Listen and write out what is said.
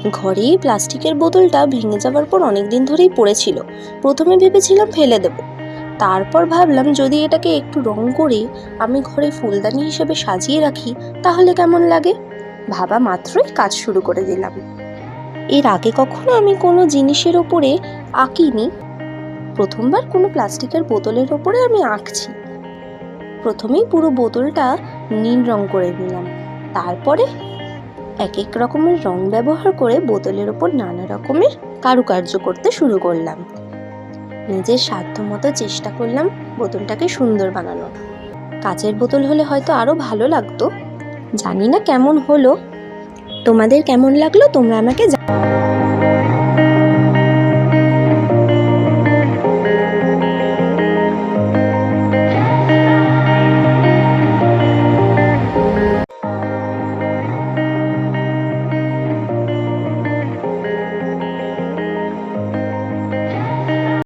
ঘরে এই প্লাস্টিকের বোতলটা ভেঙে যাওয়ার পর অনেক দিন ধরেই পড়েছিল। প্রথমে ভেবেছিলাম ফেলে দেব, তারপর ভাবলাম যদি এটাকে একটু রং করে আমি ঘরে ফুলদানি হিসেবে সাজিয়ে রাখি তাহলে কেমন লাগে। ভাবা মাত্রই কাজ শুরু করে দিলাম। এর আগে কখনো আমি কোনো জিনিসের ওপরে আঁকিনি, প্রথমবার কোনো প্লাস্টিকের বোতলের ওপরে আমি আঁকছি। প্রথমেই পুরো বোতলটা নীল রং করে নিলাম, তারপরে এক এক রকমের রং ব্যবহার করে বোতলের ওপর নানা রকমের কারুকার্য করতে শুরু করলাম। নিজের সাধ্যমতো চেষ্টা করলাম বোতলটাকে সুন্দর বানানোর। কাচের বোতল হলে হয়তো আরো ভালো লাগতো। জানি না কেমন হলো, তোমাদের কেমন লাগলো তোমরা আমাকে